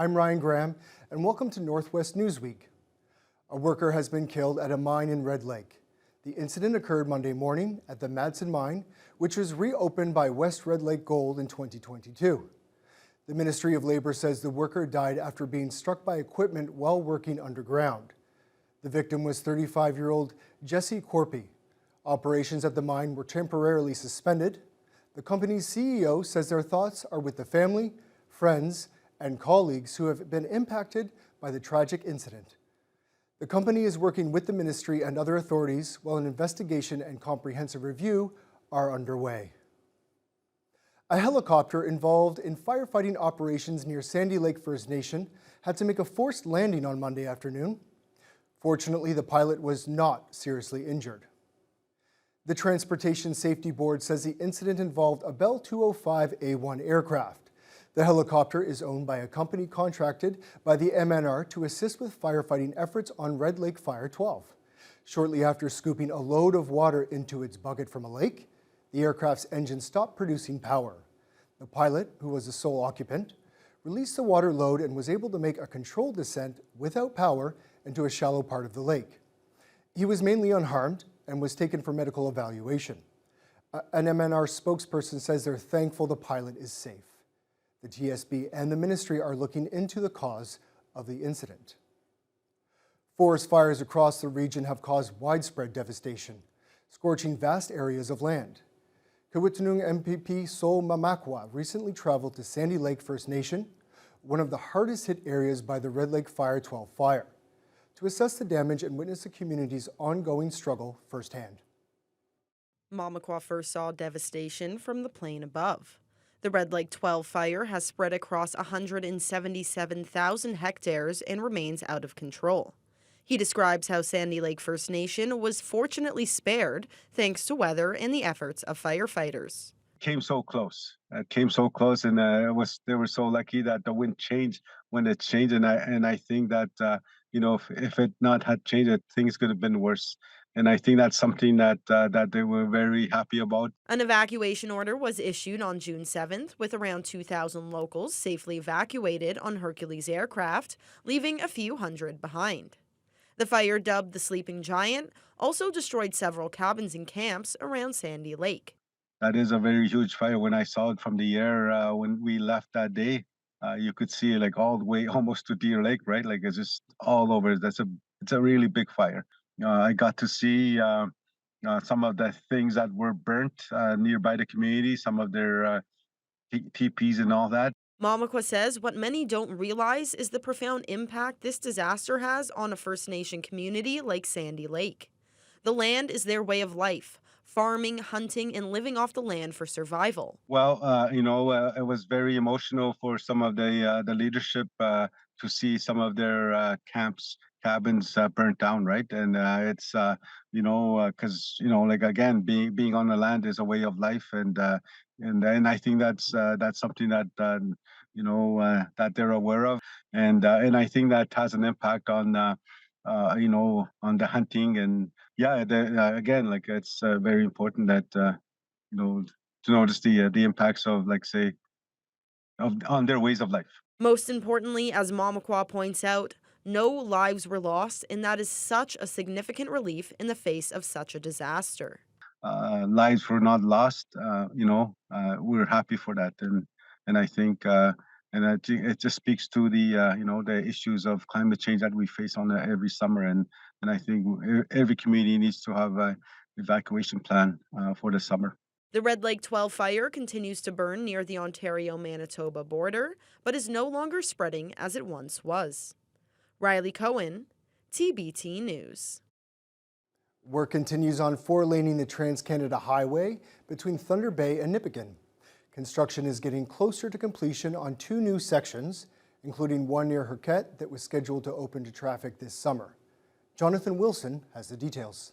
I'm Ryan Graham, and welcome to Northwest Newsweek. A worker has been killed at a mine in Red Lake. The incident occurred Monday morning at the Madsen mine, which was reopened by West Red Lake Gold in 2022. The Ministry of Labor says the worker died after being struck by equipment while working underground. The victim was 35-year-old Jesse Corpy. Operations at the mine were temporarily suspended. The company's CEO says their thoughts are with the family, friends, and colleagues who have been impacted by the tragic incident. The company is working with the ministry and other authorities while an investigation and comprehensive review are underway. A helicopter involved in firefighting operations near Sandy Lake First Nation had to make a forced landing on Monday afternoon. Fortunately, the pilot was not seriously injured. The Transportation Safety Board says the incident involved a Bell 205A1 aircraft. The helicopter is owned by a company contracted by the MNR to assist with firefighting efforts on Red Lake Fire 12. Shortly after scooping a load of water into its bucket from a lake, the aircraft's engine stopped producing power. The pilot, who was the sole occupant, released the water load and was able to make a controlled descent without power into a shallow part of the lake. He was mainly unharmed and was taken for medical evaluation. An MNR spokesperson says they're thankful the pilot is safe. The TSB and the ministry are looking into the cause of the incident. Forest fires across the region have caused widespread devastation, scorching vast areas of land. Kawitanung MPP Sol Mamakwa recently traveled to Sandy Lake First Nation, one of the hardest hit areas by the Red Lake Fire 12 fire, to assess the damage and witness the community's ongoing struggle firsthand. Mamakwa first saw devastation from the plane above. The Red Lake 12 fire has spread across 177,000 hectares and remains out of control. He describes how Sandy Lake First Nation was fortunately spared thanks to weather and the efforts of firefighters. Came so close. Came so close, and they were so lucky that the wind changed when it changed, and I think that if it not had changed, things could have been worse. And I think that's something that they were very happy about. An evacuation order was issued on June 7th, with around 2,000 locals safely evacuated on Hercules aircraft, leaving a few hundred behind. The fire, dubbed the Sleeping Giant, also destroyed several cabins and camps around Sandy Lake. That is a very huge fire. When I saw it from the air when we left that day, you could see it like all the way almost to Deer Lake, right? Like it's just all over. It's a really big fire. I got to see some of the things that were burnt nearby the community, some of their teepees and all that. Mamakwa says what many don't realize is the profound impact this disaster has on a First Nation community like Sandy Lake. The land is their way of life, farming, hunting, and living off the land for survival. Well, it was very emotional for some of the leadership to see some of their cabins burnt down, right? And it's because like again, being on the land is a way of life, and I think that's something that that they're aware of, and I think that has an impact on on the hunting, and yeah, again, like it's very important that to notice the impacts of, like, say, on their ways of life. Most importantly, as Mamakwa points out, no lives were lost, and that is such a significant relief in the face of such a disaster. Lives were not lost. We're happy for that, and I think it just speaks to the the issues of climate change that we face on every summer, and I think every community needs to have an evacuation plan for the summer. The Red Lake 12 fire continues to burn near the Ontario-Manitoba border, but is no longer spreading as it once was. Riley Cohen, TBT News. Work continues on four-laning the Trans-Canada Highway between Thunder Bay and Nipigon. Construction is getting closer to completion on two new sections, including one near Herquette that was scheduled to open to traffic this summer. Jonathan Wilson has the details.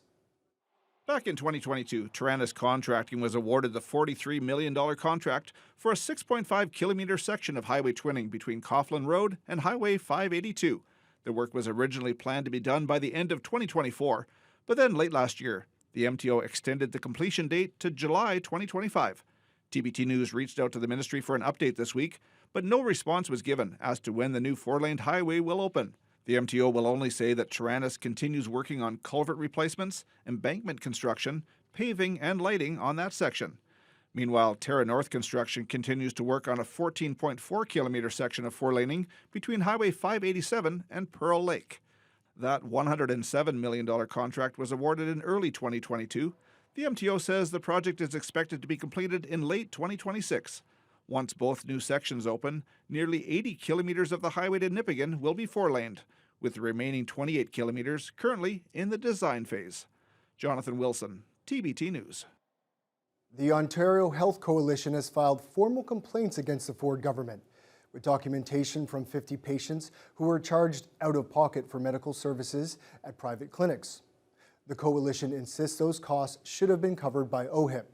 Back in 2022, Taranis Contracting was awarded the $43 million contract for a 6.5-kilometer section of highway twinning between Coughlin Road and Highway 582. The work was originally planned to be done by the end of 2024, but then late last year, the MTO extended the completion date to July 2025. TBT News reached out to the ministry for an update this week, but no response was given as to when the new 4-lane highway will open. The MTO will only say that Taranis continues working on culvert replacements, embankment construction, paving, and lighting on that section. Meanwhile, Terra North Construction continues to work on a 14.4-kilometer section of 4-laning between Highway 587 and Pearl Lake. That $107 million contract was awarded in early 2022. The MTO says the project is expected to be completed in late 2026. Once both new sections open, nearly 80 kilometers of the highway to Nipigon will be 4-laned, with the remaining 28 kilometers currently in the design phase. Jonathan Wilson, TBT News. The Ontario Health Coalition has filed formal complaints against the Ford government, with documentation from 50 patients who were charged out of pocket for medical services at private clinics. The coalition insists those costs should have been covered by OHIP.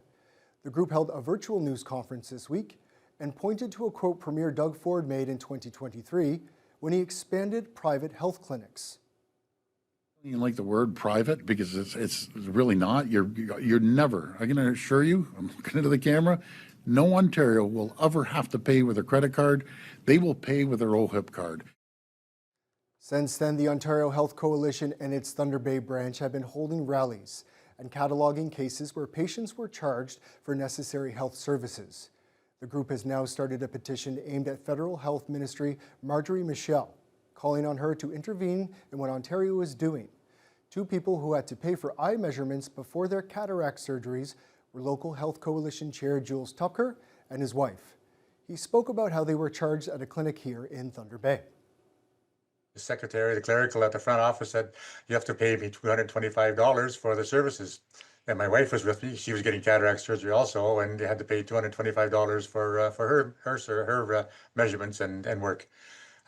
The group held a virtual news conference this week and pointed to a quote Premier Doug Ford made in 2023 when he expanded private health clinics. You like the word private because it's really not. You're never, I can assure you, I'm looking into the camera, no Ontario will ever have to pay with a credit card. They will pay with their OHIP card. Since then, the Ontario Health Coalition and its Thunder Bay branch have been holding rallies and cataloging cases where patients were charged for necessary health services. The group has now started a petition aimed at Federal Health Ministry Marjorie Michel, calling on her to intervene in what Ontario is doing. Two people who had to pay for eye measurements before their cataract surgeries were local Health Coalition Chair Jules Tupker and his wife. He spoke about how they were charged at a clinic here in Thunder Bay. The secretary, the clerical at the front office said, you have to pay me $225 for the services. And my wife was with me. She was getting cataract surgery also, and they had to pay $225 for her measurements and work.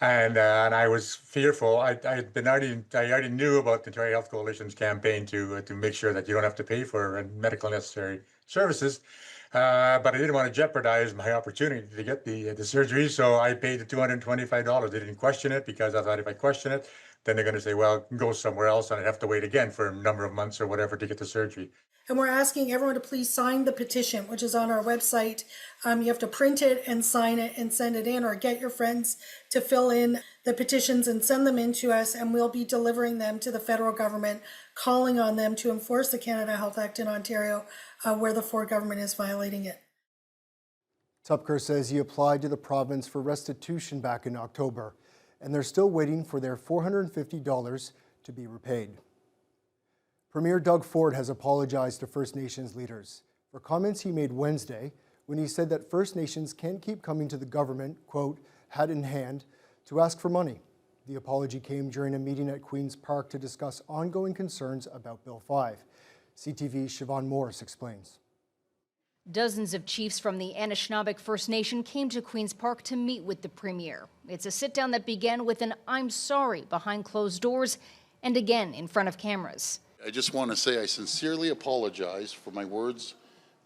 And I was fearful. I already knew about the Ontario Health Coalition's campaign to make sure that you don't have to pay for medical necessary services. But I didn't want to jeopardize my opportunity to get the surgery, so I paid the $225. They didn't question it because I thought if I question it, then they're going to say, well, go somewhere else, and I'd have to wait again for a number of months or whatever to get the surgery. And we're asking everyone to please sign the petition, which is on our website. You have to print it and sign it and send it in, or get your friends to fill in the petitions and send them in to us, and we'll be delivering them to the federal government, calling on them to enforce the Canada Health Act in Ontario, where the Ford government is violating it. Tupker says he applied to the province for restitution back in October, and they're still waiting for their $450 to be repaid. Premier Doug Ford has apologized to First Nations leaders for comments he made Wednesday when he said that First Nations can't keep coming to the government, quote, hat in hand, to ask for money. The apology came during a meeting at Queen's Park to discuss ongoing concerns about Bill 5. CTV's Siobhan Morris explains. Dozens of chiefs from the Anishinaabe First Nation came to Queen's Park to meet with the Premier. It's a sit-down that began with an "I'm sorry" behind closed doors and again in front of cameras. I just want to say I sincerely apologize for my words,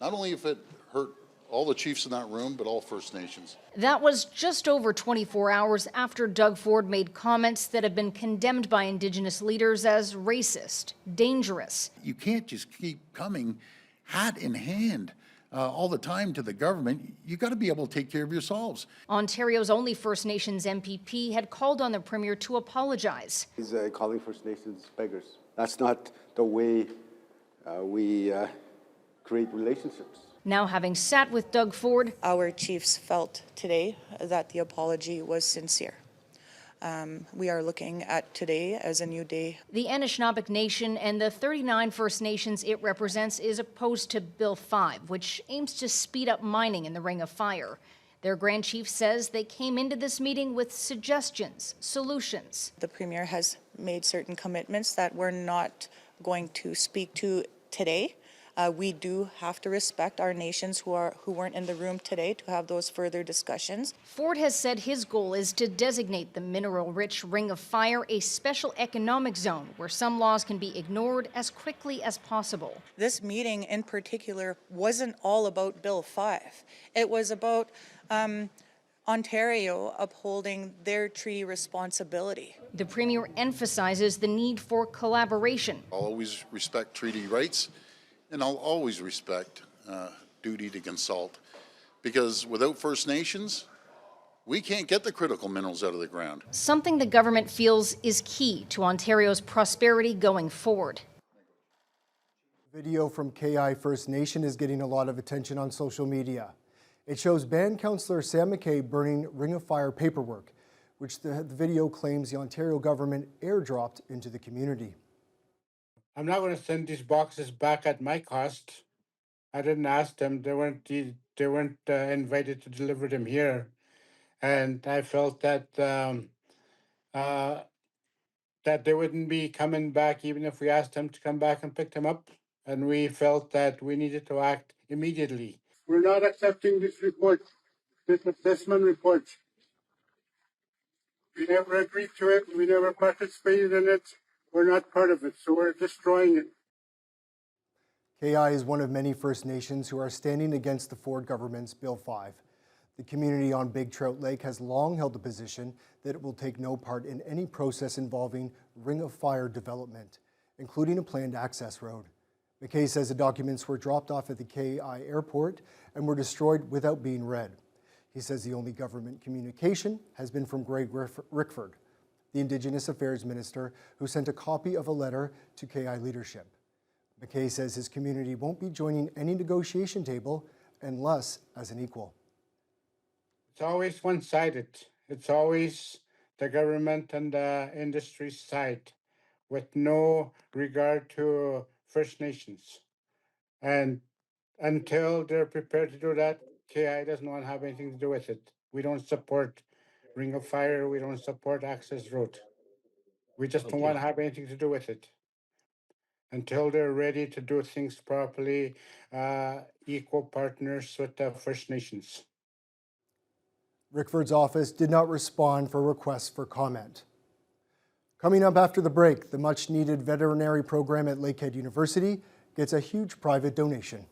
not only if it hurt all the chiefs in that room, but all First Nations. That was just over 24 hours after Doug Ford made comments that have been condemned by Indigenous leaders as racist, dangerous. You can't just keep coming hat in hand all the time to the government. You got to be able to take care of yourselves. Ontario's only First Nations MPP had called on the Premier to apologize. He's calling First Nations beggars. That's not the way we create relationships. Now, having sat with Doug Ford, our chiefs felt today that the apology was sincere. We are looking at today as a new day. The Anishinaabe Nation and the 39 First Nations it represents is opposed to Bill 5, which aims to speed up mining in the Ring of Fire. Their Grand Chief says they came into this meeting with suggestions, solutions. The Premier has made certain commitments that we're not going to speak to today. We do have to respect our nations who weren't in the room today to have those further discussions. Ford has said his goal is to designate the mineral-rich Ring of Fire a special economic zone where some laws can be ignored as quickly as possible. This meeting in particular wasn't all about Bill 5. It was about Ontario upholding their treaty responsibility. The Premier emphasizes the need for collaboration. I'll always respect treaty rights, and I'll always respect duty to consult, because without First Nations, We can't get the critical minerals out of the ground. Something the government feels is key to Ontario's prosperity going forward. Video from KI First Nation is getting a lot of attention on social media. It shows band councillor Sam McKay burning Ring of Fire paperwork, which the video claims the Ontario government airdropped into the community. I'm not going to send these boxes back at my cost. I didn't ask them. They weren't invited to deliver them here, and I felt that that they wouldn't be coming back even if we asked them to come back and pick them up. And we felt that we needed to act immediately. We're not accepting this report, this assessment report. We never agreed to it. We never participated in it. We're not part of it, so we're destroying it. KI is one of many First Nations who are standing against the Ford government's Bill 5. The community on Big Trout Lake has long held the position that it will take no part in any process involving Ring of Fire development, including a planned access road. McKay says the documents were dropped off at the KI airport and were destroyed without being read. He says the only government communication has been from Greg Rickford, the Indigenous Affairs Minister, who sent a copy of a letter to KI leadership. McKay says his community won't be joining any negotiation table unless as an equal. It's always one-sided. It's always the government and the industry side with no regard to First Nations. And until they're prepared to do that, KI doesn't want to have anything to do with it. We don't support Ring of Fire. We don't support Access Road. We just don't want to have anything to do with it. Until they're ready to do things properly, equal partners with the First Nations. Rickford's office did not respond for requests for comment. Coming up after the break, the much-needed veterinary program at Lakehead University gets a huge private donation.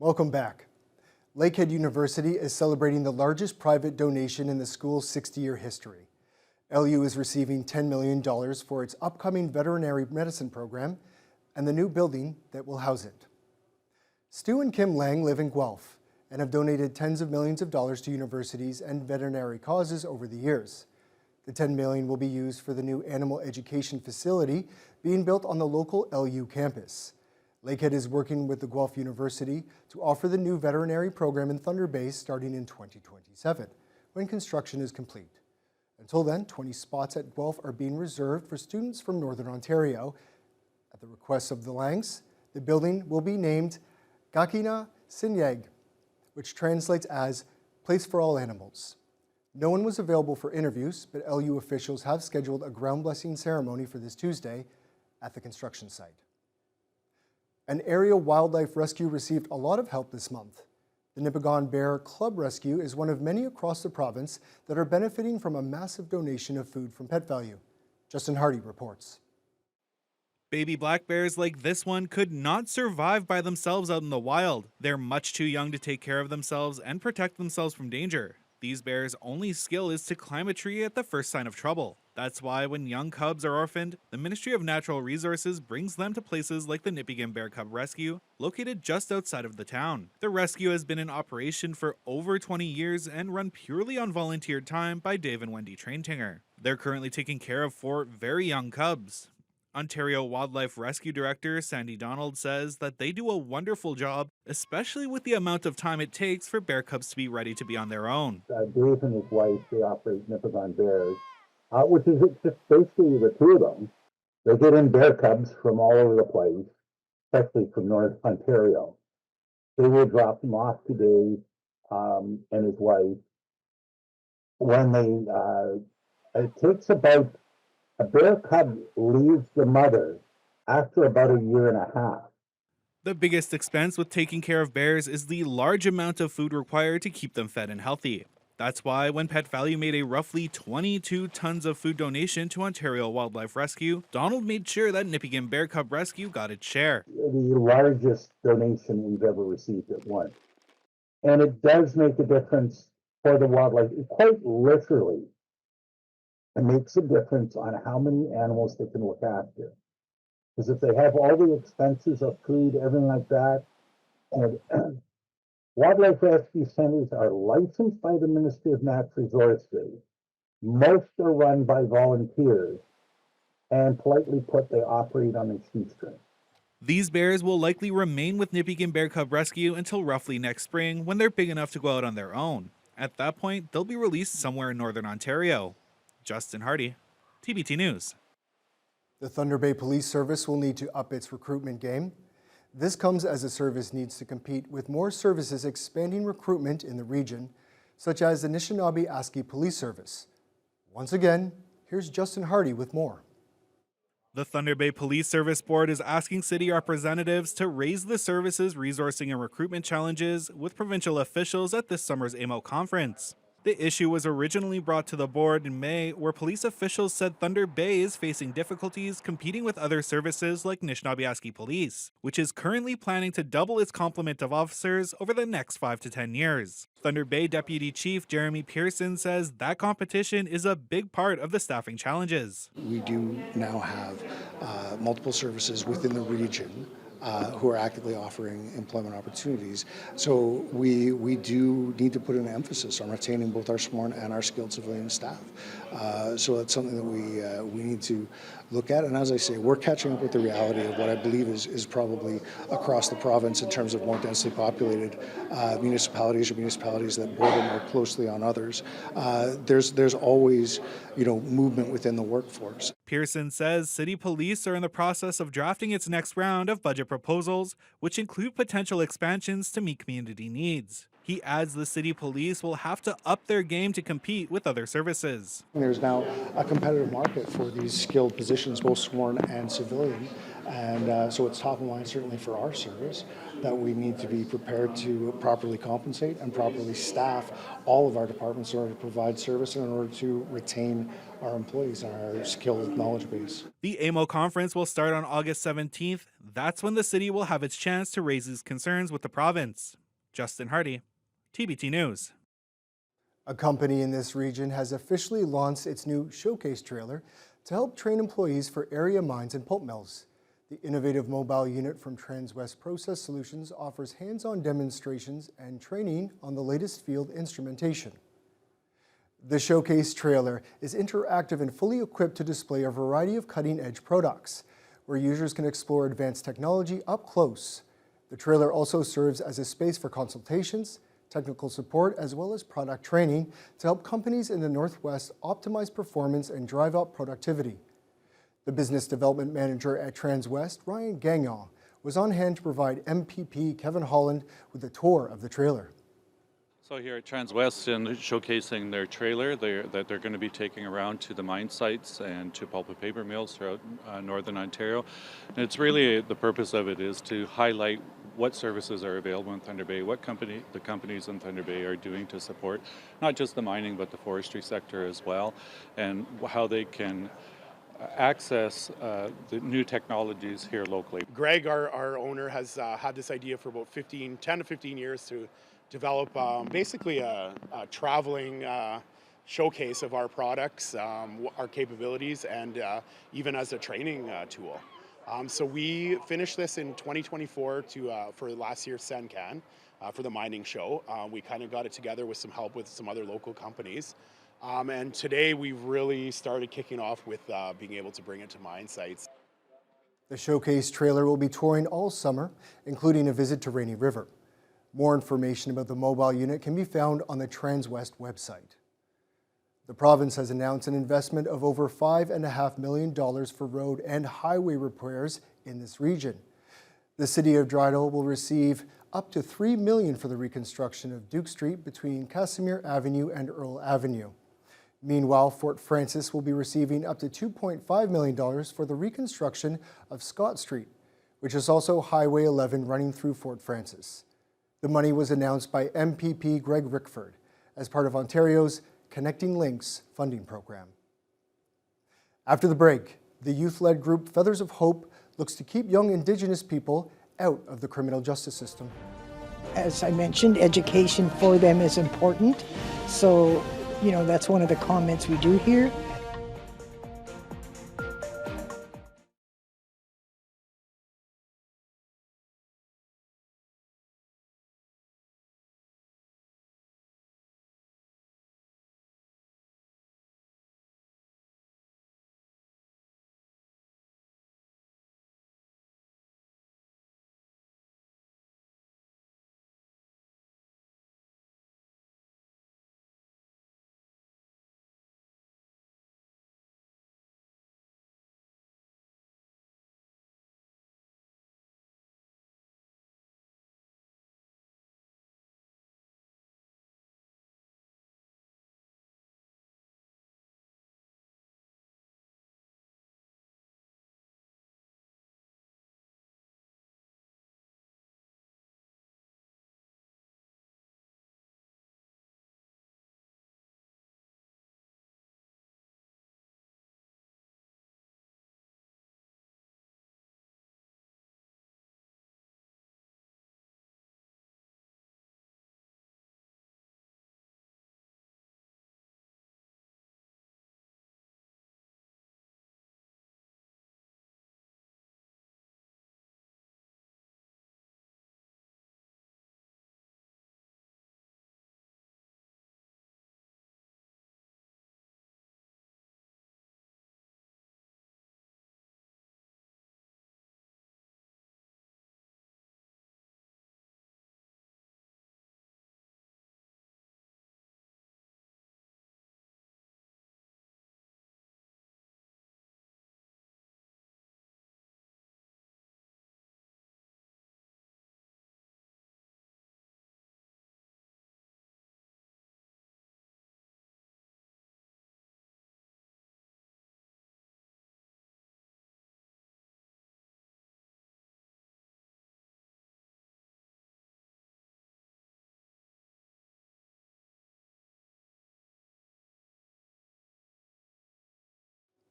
Welcome back. Lakehead University is celebrating the largest private donation in the school's 60-year history. LU is receiving $10 million for its upcoming veterinary medicine program and the new building that will house it. Stu and Kim Lang live in Guelph and have donated tens of millions of dollars to universities and veterinary causes over the years. The $10 million will be used for the new animal education facility being built on the local LU campus. Lakehead is working with the Guelph University to offer the new veterinary program in Thunder Bay starting in 2027, when construction is complete. Until then, 20 spots at Guelph are being reserved for students from Northern Ontario. At the request of the Langs, the building will be named Gakina Sinyag, which translates as Place for All Animals. No one was available for interviews, but LU officials have scheduled a ground blessing ceremony for this Tuesday at the construction site. An area wildlife rescue received a lot of help this month. The Nipigon Bear Club Rescue is one of many across the province that are benefiting from a massive donation of food from Pet Value. Justin Hardy reports. Baby black bears like this one could not survive by themselves out in the wild. They're much too young to take care of themselves and protect themselves from danger. These bears' only skill is to climb a tree at the first sign of trouble. That's why when young cubs are orphaned, the Ministry of Natural Resources brings them to places like the Nipigon Bear Cub Rescue, located just outside of the town. The rescue has been in operation for over 20 years and run purely on volunteered time by Dave and Wendy Traintinger. They're currently taking care of 4 very young cubs. Ontario Wildlife Rescue Director Sandy Donald says that they do a wonderful job, especially with the amount of time it takes for bear cubs to be ready to be on their own. Dave and his wife, they operate Nipigon Bears, which is just basically the two of them. They get in bear cubs from all over the place, especially from North Ontario. They will drop them off to Dave and his wife. When it takes about, a bear cub leaves the mother after about 1.5 years. The biggest expense with taking care of bears is the large amount of food required to keep them fed and healthy. That's why when Pet Value made a roughly 22 tons of food donation to Ontario Wildlife Rescue, Donald made sure that Nipigon Bear Cub Rescue got its share. The largest donation we've ever received at once. And it does make a difference for the wildlife, quite literally. It makes a difference on how many animals they can look after. Because if they have all the expenses of food, everything like that, and wildlife rescue centers are licensed by the Ministry of Natural Resources. Most are run by volunteers, and politely put, they operate on a shoestring. These bears will likely remain with Nipigon Bear Cub Rescue until roughly next spring when they're big enough to go out on their own. At that point, they'll be released somewhere in Northern Ontario. Justin Hardy, TBT News. The Thunder Bay Police Service will need to up its recruitment game. This comes as the service needs to compete with more services expanding recruitment in the region, such as the Anishinaabe-Aski Police Service. Once again, here's Justin Hardy with more. The Thunder Bay Police Service Board is asking city representatives to raise the service's resourcing and recruitment challenges with provincial officials at this summer's AMO conference. The issue was originally brought to the board in May, where police officials said Thunder Bay is facing difficulties competing with other services like Anishinaabe-Aski Police, which is currently planning to double its complement of officers over the next 5 to 10 years. Thunder Bay Deputy Chief Jeremy Pearson says that competition is a big part of the staffing challenges. We do now have multiple services within the region who are actively offering employment opportunities. So we do need to put an emphasis on retaining both our sworn and our skilled civilian staff. So that's something that we need to look at. And as I say, we're catching up with the reality of what I believe is probably across the province in terms of more densely populated municipalities or municipalities that border more closely on others. There's always, movement within the workforce. Pearson says city police are in the process of drafting its next round of budget proposals, which include potential expansions to meet community needs. He adds the city police will have to up their game to compete with other services. There's now a competitive market for these skilled positions, both sworn and civilian, and so it's top of mind certainly for our service that we need to be prepared to properly compensate and properly staff all of our departments in order to provide service and in order to retain our employees and our skilled knowledge base. The AMO conference will start on August 17th. That's when the city will have its chance to raise its concerns with the province. Justin Hardy, TBT News. A company in this region has officially launched its new showcase trailer to help train employees for area mines and pulp mills. The innovative mobile unit from Transwest Process Solutions offers hands-on demonstrations and training on the latest field instrumentation. The showcase trailer is interactive and fully equipped to display a variety of cutting-edge products, where users can explore advanced technology up close. The trailer also serves as a space for consultations, technical support, as well as product training to help companies in the Northwest optimize performance and drive up productivity. The Business Development Manager at Transwest, Ryan Gagnon, was on hand to provide MPP Kevin Holland with a tour of the trailer. So here at Transwest, and showcasing their trailer that they're going to be taking around to the mine sites and to pulp and paper mills throughout Northern Ontario. And it's really, the purpose of it is to highlight what services are available in Thunder Bay, what the companies in Thunder Bay are doing to support not just the mining but the forestry sector as well, and how they can access the new technologies here locally. Greg, our owner, has had this idea for about 10 to 15 years to develop basically a traveling showcase of our products, our capabilities, and even as a training tool. So we finished this in 2024 for last year's SenCan for the mining show. We kind of got it together with some help with some other local companies. And today we've really started kicking off with being able to bring it to mine sites. The showcase trailer will be touring all summer, including a visit to Rainy River. More information about the mobile unit can be found on the Transwest website. The province has announced an investment of over $5.5 million for road and highway repairs in this region. The City of Dridle will receive up to $3 million for the reconstruction of Duke Street between Casimir Avenue and Earl Avenue. Meanwhile, Fort Frances will be receiving up to $2.5 million for the reconstruction of Scott Street, which is also Highway 11 running through Fort Frances. The money was announced by MPP Greg Rickford as part of Ontario's Connecting Links funding program. After the break, the youth-led group Feathers of Hope looks to keep young Indigenous people out of the criminal justice system. As I mentioned, education for them is important. So, that's one of the comments we do here.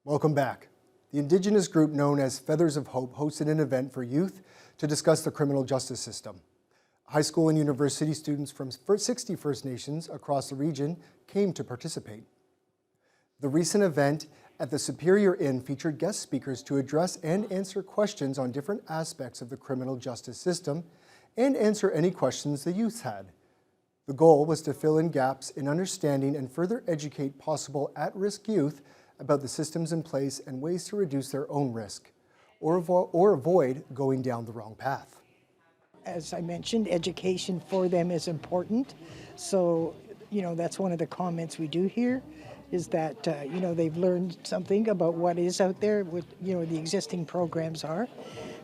Welcome back. The Indigenous group known as Feathers of Hope hosted an event for youth to discuss the criminal justice system. High school and university students from 60 First Nations across the region came to participate. The recent event at the Superior Inn featured guest speakers to address and answer questions on different aspects of the criminal justice system and answer any questions the youth had. The goal was to fill in gaps in understanding and further educate possible at-risk youth about the systems in place and ways to reduce their own risk or avoid going down the wrong path. as I mentioned, education for them is important. So, that's one of the comments we do here, is that, they've learned something about what is out there, what, the existing programs are.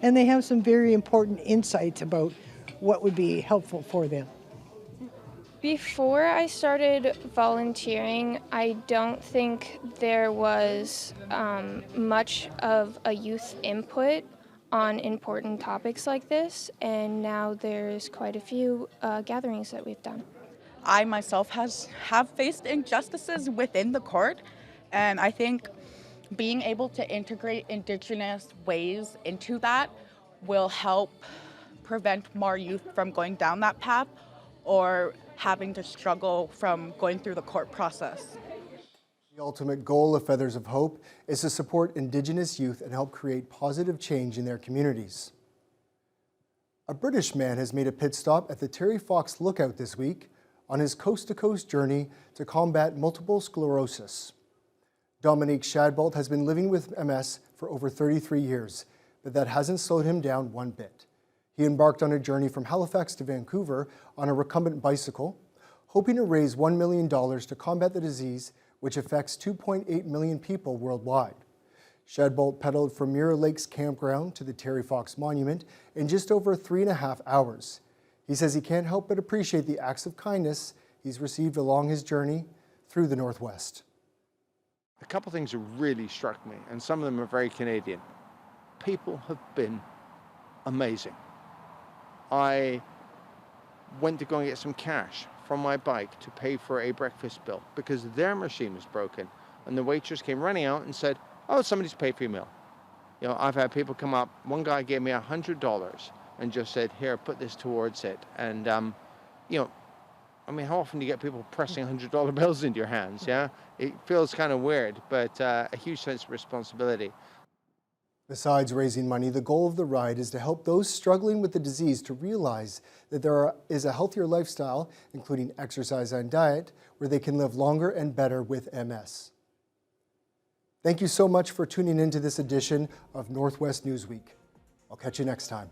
And they have some very important insights about what would be helpful for them. Before I started volunteering, I don't think there was much of a youth input on important topics like this, and now there's quite a few gatherings that we've done. I myself have faced injustices within the court, and I think being able to integrate Indigenous ways into that will help prevent more youth from going down that path or having to struggle from going through the court process. The ultimate goal of Feathers of Hope is to support Indigenous youth and help create positive change in their communities. A British man has made a pit stop at the Terry Fox Lookout this week on his coast-to-coast journey to combat multiple sclerosis. Dominique Shadbolt has been living with MS for over 33 years, but that hasn't slowed him down one bit. He embarked on a journey from Halifax to Vancouver on a recumbent bicycle, hoping to raise $1 million to combat the disease, which affects 2.8 million people worldwide. Shadbolt pedaled from Mirror Lakes Campground to the Terry Fox Monument in just over 3.5 hours. He says he can't help but appreciate the acts of kindness he's received along his journey through the Northwest. A couple of things have really struck me, and some of them are very Canadian. People have been amazing. I went to go and get some cash from my bike to pay for a breakfast bill because their machine was broken, and the waitress came running out and said, "Oh, somebody's paid for your meal." I've had people come up. One guy gave me $100 and just said, "Here, put this towards it." And how often do you get people pressing $100 bills into your hands? Yeah, it feels kind of weird, but a huge sense of responsibility. Besides raising money, the goal of the ride is to help those struggling with the disease to realize that there is a healthier lifestyle, including exercise and diet, where they can live longer and better with MS. Thank you so much for tuning into this edition of Northwest Newsweek. I'll catch you next time.